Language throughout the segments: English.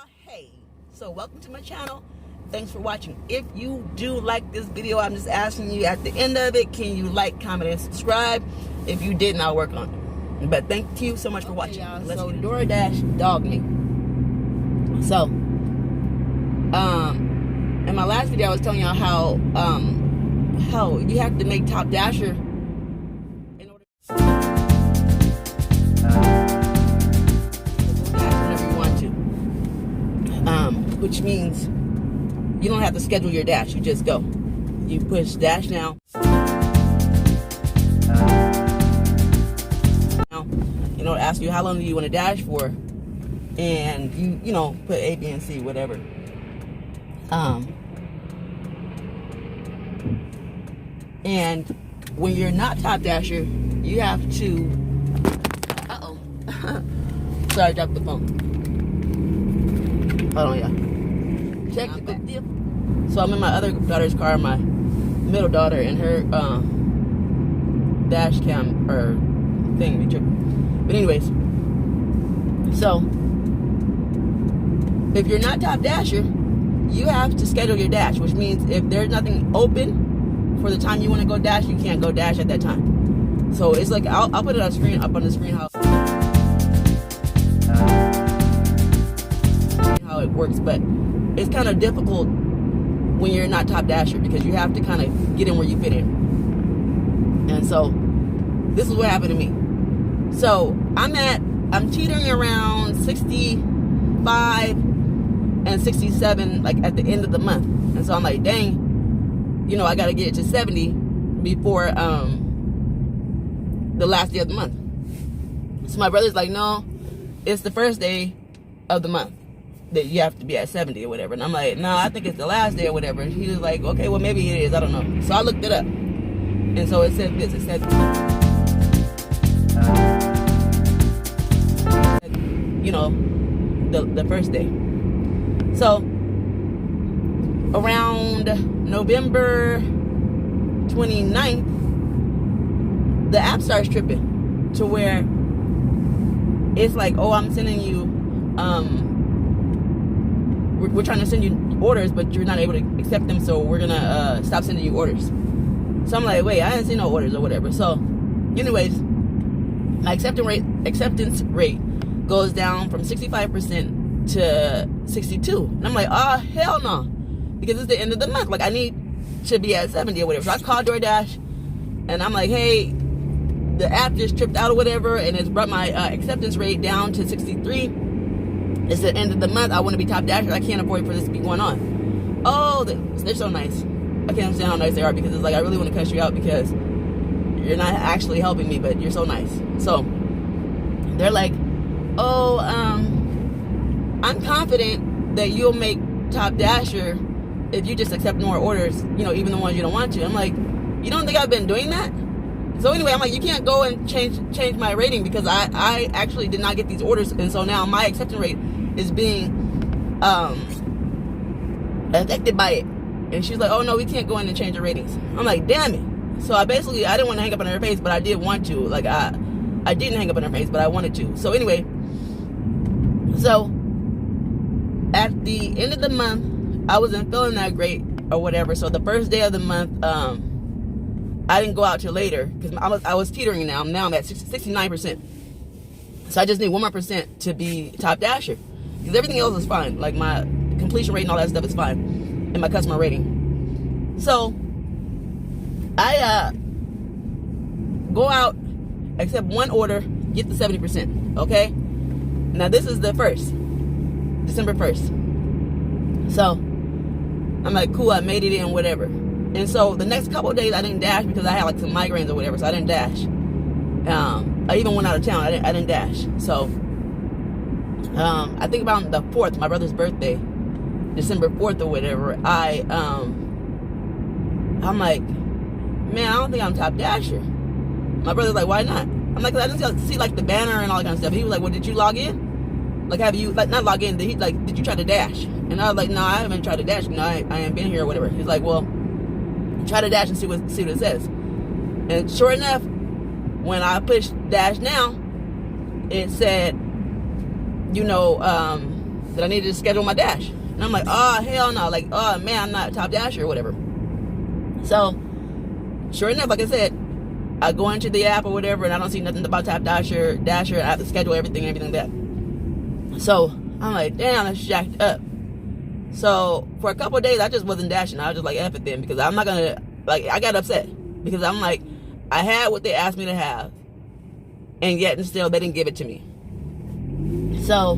Hey, so welcome to my channel. Thanks for watching. If you do like this video, I'm just asking you at the end of it, can you like, comment, and subscribe? If you didn't, I'll work on it. But thank you so much for watching. So DoorDash dogged me. So, in my last video, I was telling y'all how you have to make Top Dasher in order to whenever you want to. Which means you don't have to schedule your dash. You just go. You push dash now. It'll ask you how long do you want to dash for, and you know put A, B, and C, whatever. And when you're not Top Dasher, you have to. Sorry, I dropped the phone. Hold on, y'all. Check the dip. So I'm in my other daughter's car, my middle daughter, and her dash cam or thing be tripping. But anyways, so if you're not Top Dasher, you have to schedule your dash, which means if there's nothing open for the time you want to go dash, you can't go dash at that time. So it's like I'll put it up on the screen how it works, but it's kind of difficult when you're not Top Dasher because you have to kind of get in where you fit in. And so this is what happened to me. So I'm teetering around 65 and 67 like at the end of the month. And so I'm like, dang, I got to get it to 70 before the last day of the month. So my brother's like, no, it's the first day of the month that you have to be at 70 or whatever. And I'm like, no, I think it's the last day or whatever. And he was like, okay, well, maybe it is. I don't know. So I looked it up. And so it said this. It said, the first day. So around November 29th, the app starts tripping to where it's like, oh, I'm sending you, we're trying to send you orders, but you're not able to accept them, so we're gonna stop sending you orders. So I'm like, wait, I didn't see no orders or whatever. So anyways, my acceptance rate goes down from 65% to 62. And I'm like, oh, hell no. Because it's the end of the month. Like, I need to be at 70 or whatever. So I called DoorDash, and I'm like, hey, the app just tripped out or whatever, and it's brought my acceptance rate down to 63. It's the end of the month. I want to be Top Dasher. I can't afford for this to be going on. Oh, they're so nice. I can't understand how nice they are, because it's like, I really want to cuss you out because you're not actually helping me, but you're so nice. So they're like, oh, I'm confident that you'll make Top Dasher if you just accept more orders, even the ones you don't want to. I'm like, you don't think I've been doing that? So anyway, I'm like, you can't go and change my rating because I actually did not get these orders, and so now my acceptance rate is being affected by it. And she's like, oh no, we can't go in and change the ratings. I'm like, damn it. So I didn't want to hang up on her face, but I did want to. Like, I didn't hang up on her face, but I wanted to. So anyway, so at the end of the month, I wasn't feeling that great or whatever. So the first day of the month, I didn't go out till later because I was teetering now. Now I'm at 69%. So I just need 1 more % to be Top Dasher, because everything else is fine. Like, my completion rate and all that stuff is fine, and my customer rating. So I go out, accept one order, get the 70%. Okay. Now this is the December 1st. So I'm like, cool, I made it in, whatever. And so the next couple of days I didn't dash because I had like some migraines or whatever, so I didn't dash. I even went out of town. I didn't dash. So I think about the 4th, my brother's birthday, December 4th or whatever, I'm like, man, I don't think I'm Top Dasher. My brother's like, why not? I'm like, 'cause I didn't see like the banner and all that kind of stuff. He was like, well, did you log in? Like, have you, like, not log in, did you try to dash? And I was like, no, I haven't tried to dash. No, I ain't been here or whatever. He's like, well, try to dash and see what it says. And sure enough, when I pushed dash now, it said, that I needed to schedule my dash. And I'm like, oh, hell no. Like, oh, man, I'm not top dasher or whatever. So, sure enough, like I said, I go into the app or whatever, and I don't see nothing about top dasher. And I have to schedule everything like that. So, I'm like, damn, that's jacked up. So, for a couple of days, I just wasn't dashing. I was just like, F it then, because I'm not going to, like, I got upset. Because I'm like, I had what they asked me to have, and yet and still they didn't give it to me. So,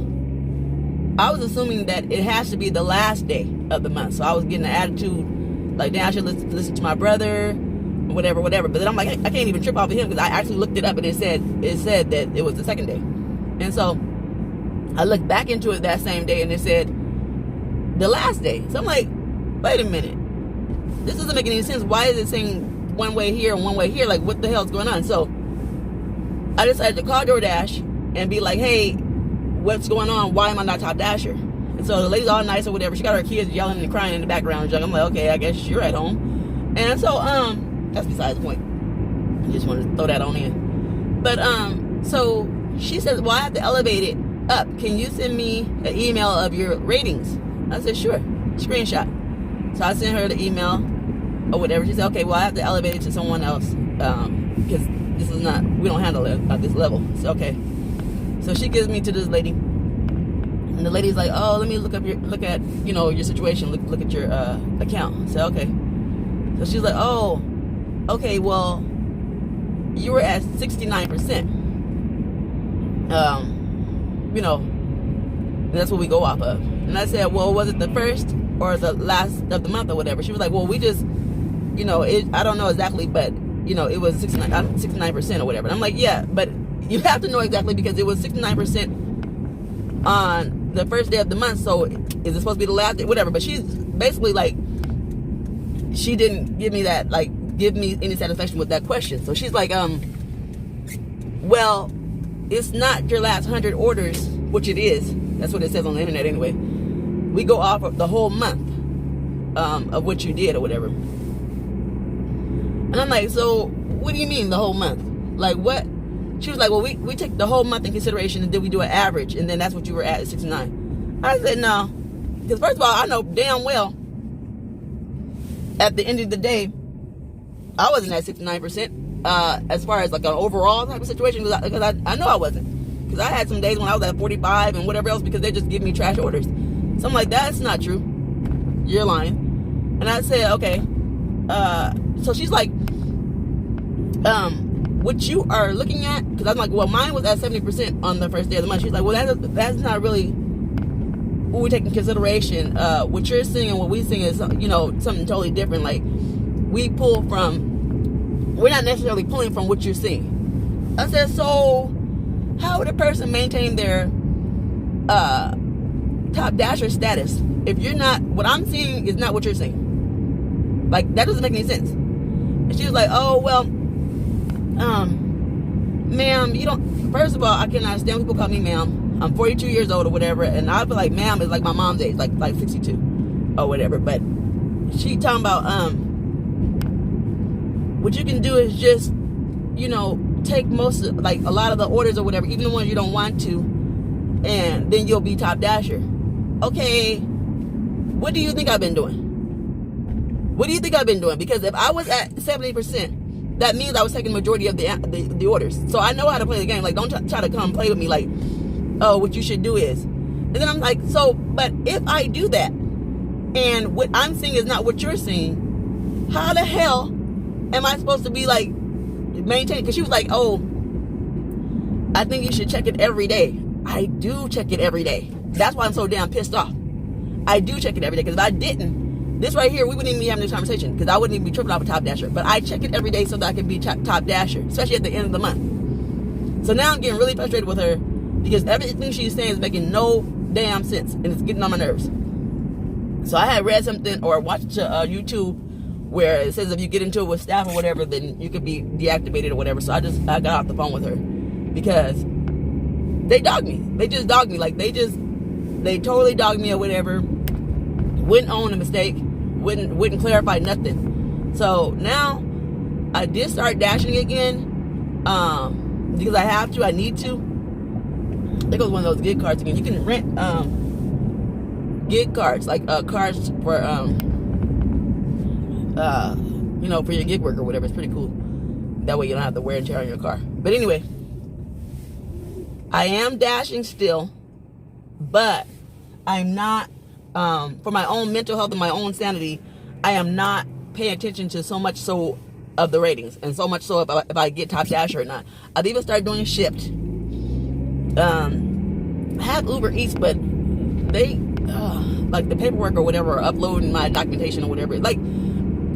I was assuming that it has to be the last day of the month. So I was getting an attitude like, damn, I should listen to my brother, whatever. But then I'm like, I can't even trip off of him, because I actually looked it up and it said that it was the second day. And so I looked back into it that same day and it said the last day. So I'm like, wait a minute, this doesn't make any sense. Why is it saying one way here and one way here? Like, what the hell's going on? So I decided to call DoorDash and be like, hey, what's going on? Why am I not top dasher? And so the lady's all nice or whatever. She got her kids yelling and crying in the background. I'm like, okay, I guess you're at home. And so that's besides the point. I just wanted to throw that on in. But so she says, well, I have to elevate it up. Can you send me an email of your ratings? I said, sure. Screenshot. So I sent her the email or whatever. She said, okay, well, I have to elevate it to someone else, because this is not, we don't handle it at this level. So okay. So she gives me to this lady, and the lady's like, oh, let me look at your situation, look at your account. So okay. So she's like, oh, okay, well, you were at 69%. That's what we go off of. And I said, well, was it the first or the last of the month or whatever? She was like, well, we just, I don't know exactly, but it was 69% or whatever. And I'm like, yeah, but you have to know exactly, because it was 69% on the first day of the month. So is it supposed to be the last day? Whatever. But she's basically like, she didn't give me any satisfaction with that question. So she's like, well, it's not your last 100 orders, which it is. That's what it says on the internet anyway. We go off of the whole month of what you did or whatever. And I'm like, so what do you mean the whole month? Like, what? She was like, well, we take the whole month in consideration, and then we do an average, and then that's what you were at 69. I said, no. Because first of all, I know damn well at the end of the day, I wasn't at 69% as far as like an overall type of situation, because I know I wasn't. Because I had some days when I was at 45 and whatever else, because they just give me trash orders. So I'm like, that's not true. You're lying. And I said, okay. So she's like, what you are looking at, because I'm like, well, mine was at 70% on the first day of the month. She's like, well, that's not really what we take in consideration. What you're seeing and what we seeing is, something totally different. Like, we're not necessarily pulling from what you're seeing. I said, so how would a person maintain their top dasher status if you're not, what I'm seeing is not what you're seeing? Like, that doesn't make any sense. And she was like, oh, well, ma'am, you don't, first of all, I cannot stand when people call me ma'am. I'm 42 years old or whatever, and I feel like ma'am is like my mom's age, like 62 or whatever. But she talking about, what you can do is just, take most of, like, a lot of the orders or whatever, even the ones you don't want to, and then you'll be top dasher. Okay, what do you think I've been doing? What do you think I've been doing? Because if I was at 70%, that means I was taking the majority of the orders. So I know how to play the game. Like, don't try to come play with me like, oh, what you should do is. And then I'm like, so, but if I do that, and what I'm seeing is not what you're seeing, how the hell am I supposed to be like, maintain? Because she was like, oh, I think you should check it every day. I do check it every day. That's why I'm so damn pissed off. I do check it every day, because if I didn't, this right here, we wouldn't even be having this conversation, because I wouldn't even be tripping off a top dasher. But I check it every day so that I can be top dasher, especially at the end of the month. So now I'm getting really frustrated with her, because everything she's saying is making no damn sense, and it's getting on my nerves. So I had read something or watched YouTube where it says if you get into it with staff or whatever, then you could be deactivated or whatever. So I got off the phone with her, because they dogged me. They just dogged me. Like, they totally dogged me or whatever. Wouldn't own a mistake. Wouldn't clarify nothing. So now I did start dashing again, because I have to. I need to. There goes one of those gift cards again. You can rent gig cards, like cards for for your gig work or whatever. It's pretty cool. That way you don't have to wear and tear on your car. But anyway, I am dashing still, but I'm not, for my own mental health and my own sanity, I am not paying attention to so much so of the ratings, and so much so if I get top dasher or not. I've even started doing Shipt. I have Uber Eats, but they, like the paperwork or whatever, or uploading my documentation or whatever. Like,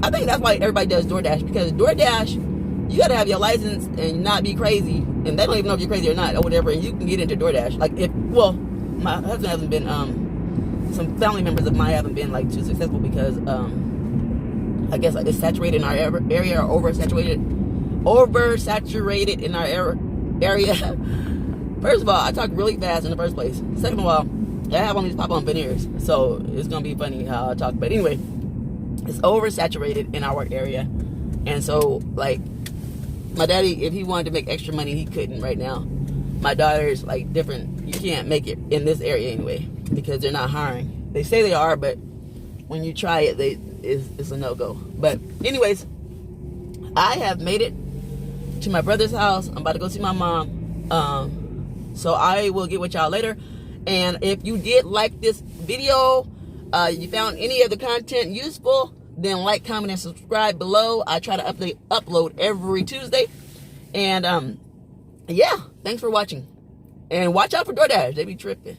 I think that's why everybody does DoorDash, because DoorDash, you gotta have your license and not be crazy, and they don't even know if you're crazy or not or whatever, and you can get into DoorDash. Like, my husband hasn't been, some family members of mine haven't been like too successful because, I guess it's saturated in our area, or oversaturated in our area. First of all, I talk really fast in the first place. Second of all, I have on these pop-on veneers, so it's gonna be funny how I talk. But anyway, it's oversaturated in our area, and so like my daddy, if he wanted to make extra money, he couldn't right now. My daughter's like different. You can't make it in this area anyway because they're not hiring. They say they are, but when you try it, it's a no-go. But anyways, I have made it to my brother's house. I'm about to go see my mom. So I will get with y'all later. And if you did like this video, you found any of the content useful, then like, comment, and subscribe below. I try to upload every Tuesday. And yeah, thanks for watching. And watch out for DoorDash. They be tripping.